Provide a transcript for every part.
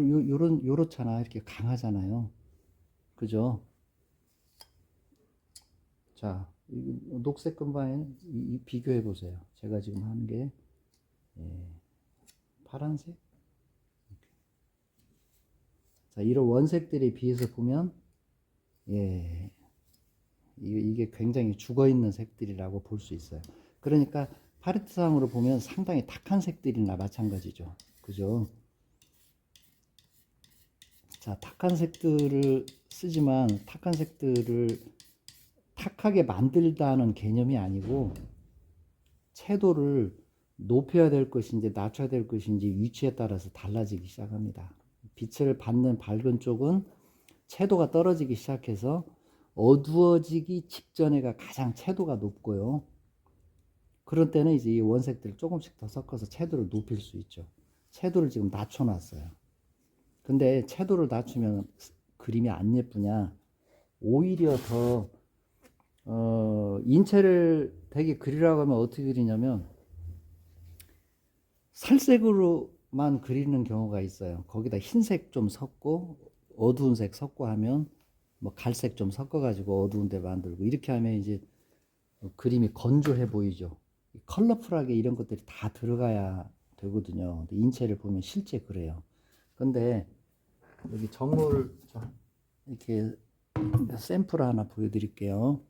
요렇잖아. 이렇게 강하잖아요. 그죠? 자, 이 녹색 금방에 이 비교해 보세요. 제가 지금 하는 게 예, 파란색. 자, 이런 원색들에 비해서 보면 예, 이게 굉장히 죽어 있는 색들이라고 볼 수 있어요. 그러니까 파레트상으로 보면 상당히 탁한 색들이나 마찬가지죠. 그죠? 자, 탁한 색들을 쓰지만 탁한 색들을 탁하게 만들다는 개념이 아니고 채도를 높여야 될 것인지 낮춰야 될 것인지 위치에 따라서 달라지기 시작합니다. 빛을 받는 밝은 쪽은 채도가 떨어지기 시작해서 어두워지기 직전에가 가장 채도가 높고요. 그런 때는 이제 이 원색들을 조금씩 더 섞어서 채도를 높일 수 있죠. 채도를 지금 낮춰놨어요. 근데 채도를 낮추면 그림이 안 예쁘냐? 오히려 더 인체를 되게 그리라고 하면 어떻게 그리냐면 살색으로만 그리는 경우가 있어요. 거기다 흰색 좀 섞고 어두운 색 섞고 하면 뭐 갈색 좀 섞어가지고 어두운 데 만들고 이렇게 하면 이제 그림이 건조해 보이죠. 컬러풀하게 이런 것들이 다 들어가야 되거든요. 인체를 보면 실제 그래요. 근데 여기 정물 이렇게 샘플 하나 보여드릴게요.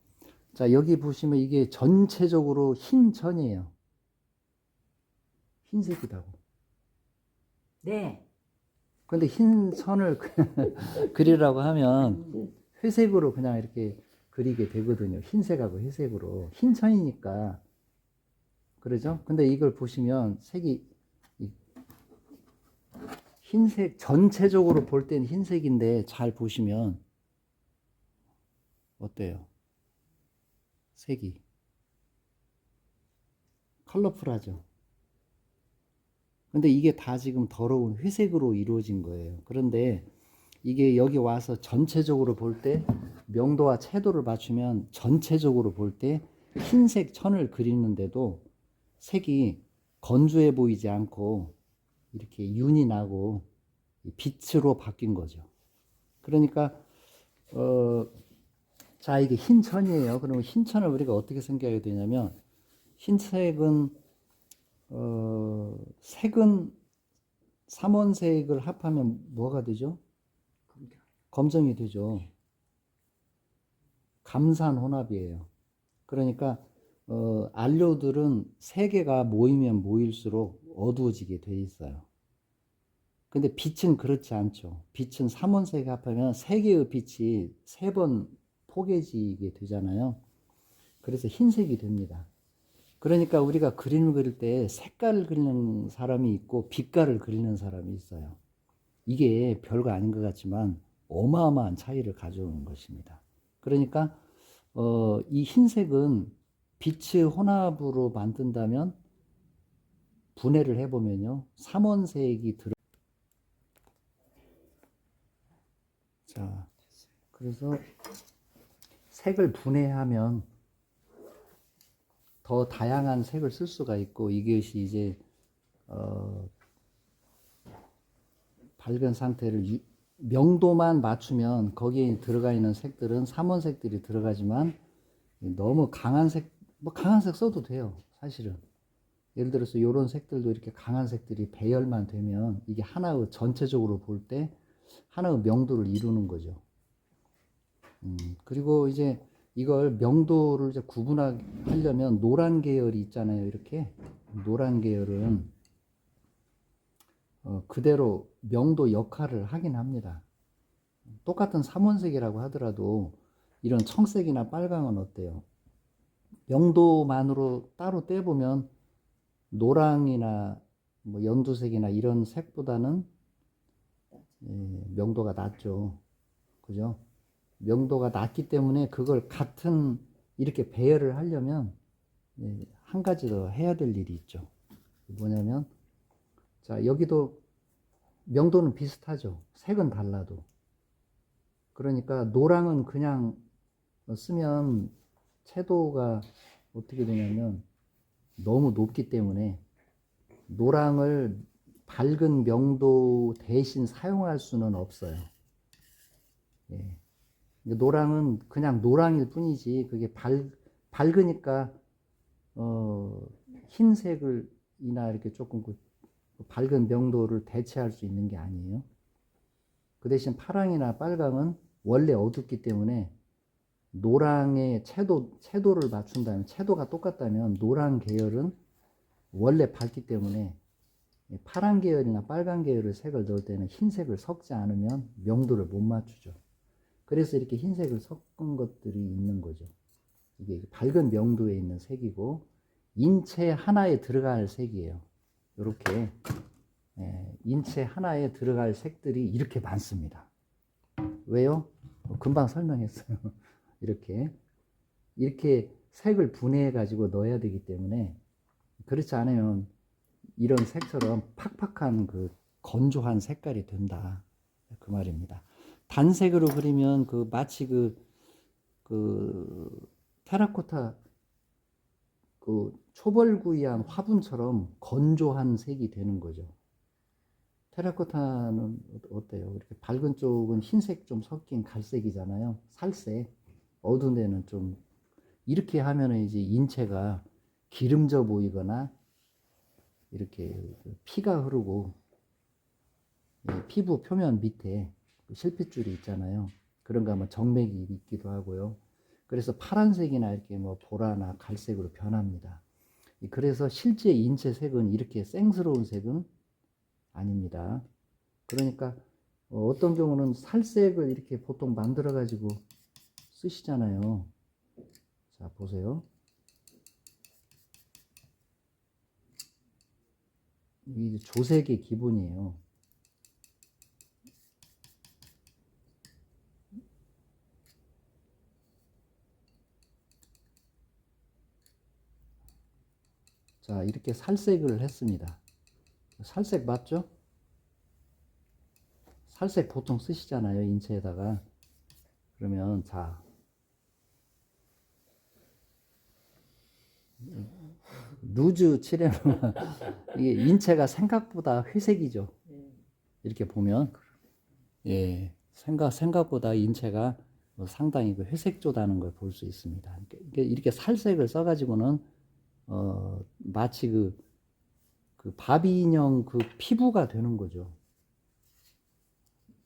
자, 여기 보시면 이게 전체적으로 흰 천이에요. 흰색이라고. 네. 근데 흰 선을 그리라고 하면 회색으로 그냥 이렇게 그리게 되거든요. 흰색하고 회색으로. 흰 천이니까. 그러죠? 근데 이걸 보시면 색이 흰색, 전체적으로 볼 때는 흰색인데 잘 보시면 어때요? 색이. 컬러풀하죠? 근데 이게 다 지금 더러운 회색으로 이루어진 거예요. 그런데 이게 여기 와서 전체적으로 볼 때 명도와 채도를 맞추면 전체적으로 볼 때 흰색 천을 그리는데도 색이 건조해 보이지 않고 이렇게 윤이 나고 빛으로 바뀐 거죠. 그러니까 자, 이게 흰 천이에요. 그러면 흰 천을 우리가 어떻게 생각해야 되냐면 흰색은 색은 삼원색을 합하면 뭐가 되죠? 검정이 되죠. 감산 혼합이에요. 그러니까 안료들은 세 개가 모이면 모일수록 어두워지게 돼 있어요. 근데 빛은 그렇지 않죠. 빛은 삼원색에 합하면 세 개의 빛이 세 번 포개지게 되잖아요. 그래서 흰색이 됩니다. 그러니까 우리가 그림을 그릴 때 색깔을 그리는 사람이 있고 빛깔을 그리는 사람이 있어요. 이게 별거 아닌 것 같지만 어마어마한 차이를 가져오는 것입니다. 그러니까 이 흰색은 빛의 혼합으로 만든다면 분해를 해보면요. 삼원색이 들어. 자, 그래서 색을 분해하면 더 다양한 색을 쓸 수가 있고 이것이 이제 밝은 상태를 명도만 맞추면 거기에 들어가 있는 색들은 삼원색들이 들어가지만 너무 강한 색, 뭐 강한 색 써도 돼요. 사실은. 예를 들어서 이런 색들도 이렇게 강한 색들이 배열만 되면 이게 하나의 전체적으로 볼 때 하나의 명도를 이루는 거죠. 그리고 이제 이걸 명도를 이제 구분하려면 노란 계열이 있잖아요. 이렇게 노란 계열은 그대로 명도 역할을 하긴 합니다. 똑같은 삼원색이라고 하더라도 이런 청색이나 빨강은 어때요? 명도만으로 따로 떼보면 노랑이나 뭐 연두색이나 이런 색보다는 명도가 낮죠. 그죠? 명도가 낮기 때문에 그걸 같은 이렇게 배열을 하려면 한 가지 더 해야 될 일이 있죠. 뭐냐면 자, 여기도 명도는 비슷하죠. 색은 달라도. 그러니까 노랑은 그냥 쓰면 채도가 어떻게 되냐면 너무 높기 때문에 노랑을 밝은 명도 대신 사용할 수는 없어요. 예. 노랑은 그냥 노랑일 뿐이지 그게 밝으니까 흰색을이나 이렇게 조금 그 밝은 명도를 대체할 수 있는 게 아니에요. 그 대신 파랑이나 빨강은 원래 어둡기 때문에 노랑의 채도를 맞춘다면, 채도가 똑같다면 노랑 계열은 원래 밝기 때문에 파란 계열이나 빨간 계열의 색을 넣을 때는 흰색을 섞지 않으면 명도를 못 맞추죠. 그래서 이렇게 흰색을 섞은 것들이 있는 거죠. 이게 밝은 명도에 있는 색이고 인체 하나에 들어갈 색이에요. 이렇게 인체 하나에 들어갈 색들이 이렇게 많습니다. 왜요? 금방 설명했어요. 이렇게 색을 분해해 가지고 넣어야 되기 때문에, 그렇지 않으면 이런 색처럼 팍팍한 그 건조한 색깔이 된다, 그 말입니다. 단색으로 그리면 그 마치 그 테라코타 그 초벌구이한 화분처럼 건조한 색이 되는 거죠. 테라코타는 어때요? 이렇게 밝은 쪽은 흰색 좀 섞인 갈색이잖아요. 살색. 어두운 데는 좀 이렇게 하면은 이제 인체가 기름져 보이거나 이렇게 피가 흐르고 피부 표면 밑에 실핏줄이 있잖아요. 그런 거 하면 정맥이 있기도 하고요. 그래서 파란색이나 이렇게 뭐 보라나 갈색으로 변합니다. 그래서 실제 인체 색은 이렇게 생스러운 색은 아닙니다. 그러니까 어떤 경우는 살색을 이렇게 보통 만들어 가지고 쓰시잖아요. 자, 보세요. 이 조색의 기본이에요. 자, 이렇게 살색을 했습니다. 살색 맞죠? 살색 보통 쓰시잖아요, 인체에다가. 그러면 자, 루즈 칠해놓으면 이게 인체가 생각보다 회색이죠. 이렇게 보면 생각보다 인체가 상당히 그 회색조다는 걸 볼 수 있습니다. 이렇게 살색을 써가지고는 마치 그 바비 인형 그 피부가 되는 거죠.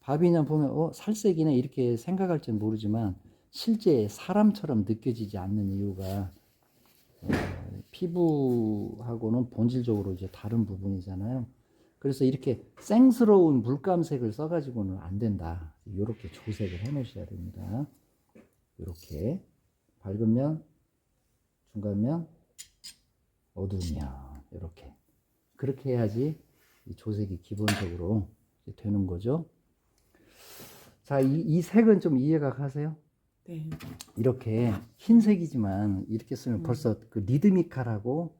바비 인형 보면 살색이네 이렇게 생각할지는 모르지만 실제 사람처럼 느껴지지 않는 이유가 피부하고는 본질적으로 이제 다른 부분이잖아요. 그래서 이렇게 생스러운 물감색을 써가지고는 안 된다. 이렇게 조색을 해 놓으셔야 됩니다. 이렇게 밝은 면, 중간 면, 어두운 면, 이렇게. 그렇게 해야지 이 조색이 기본적으로 되는 거죠. 자, 이 색은 좀 이해가 가세요? 네. 이렇게 흰색이지만 이렇게 쓰면 벌써 그 리드미컬하고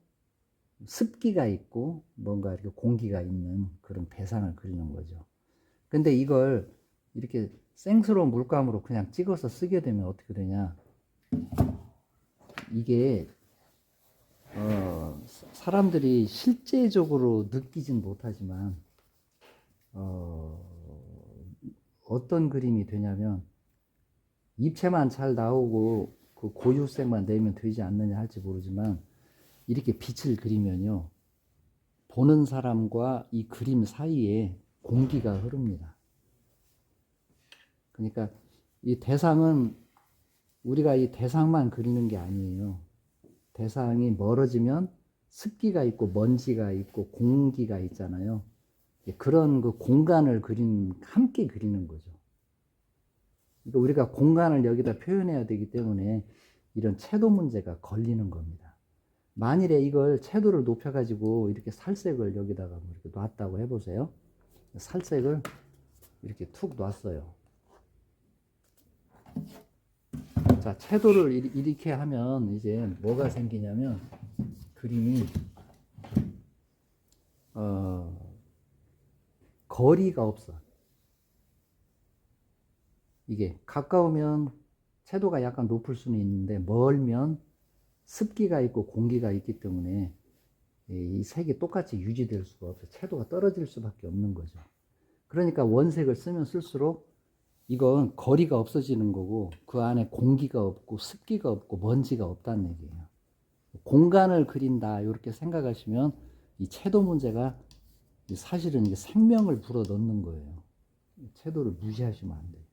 습기가 있고 뭔가 이렇게 공기가 있는 그런 대상을 그리는 거죠. 근데 이걸 이렇게 생스러운 물감으로 그냥 찍어서 쓰게 되면 어떻게 되냐? 이게 사람들이 실제적으로 느끼진 못하지만 어떤 그림이 되냐면 입체만 잘 나오고 그 고유색만 내면 되지 않느냐 할지 모르지만 이렇게 빛을 그리면요, 보는 사람과 이 그림 사이에 공기가 흐릅니다. 그러니까 이 대상은 우리가 이 대상만 그리는 게 아니에요. 대상이 멀어지면 습기가 있고 먼지가 있고 공기가 있잖아요. 그런 그 공간을 함께 그리는 거죠. 그러니까 우리가 공간을 여기다 표현해야 되기 때문에 이런 채도 문제가 걸리는 겁니다. 만일에 이걸 채도를 높여가지고 이렇게 살색을 여기다가 뭐 이렇게 놨다고 해보세요. 살색을 이렇게 툭 놨어요. 자, 채도를 이렇게 하면 이제 뭐가 생기냐면 그림이 거리가 없어. 이게 가까우면 채도가 약간 높을 수는 있는데 멀면 습기가 있고 공기가 있기 때문에 이 색이 똑같이 유지될 수가 없어요. 채도가 떨어질 수밖에 없는 거죠. 그러니까 원색을 쓰면 쓸수록 이건 거리가 없어지는 거고 그 안에 공기가 없고 습기가 없고 먼지가 없다는 얘기예요. 공간을 그린다 이렇게 생각하시면 이 채도 문제가 사실은 이게 생명을 불어넣는 거예요. 채도를 무시하시면 안 돼요.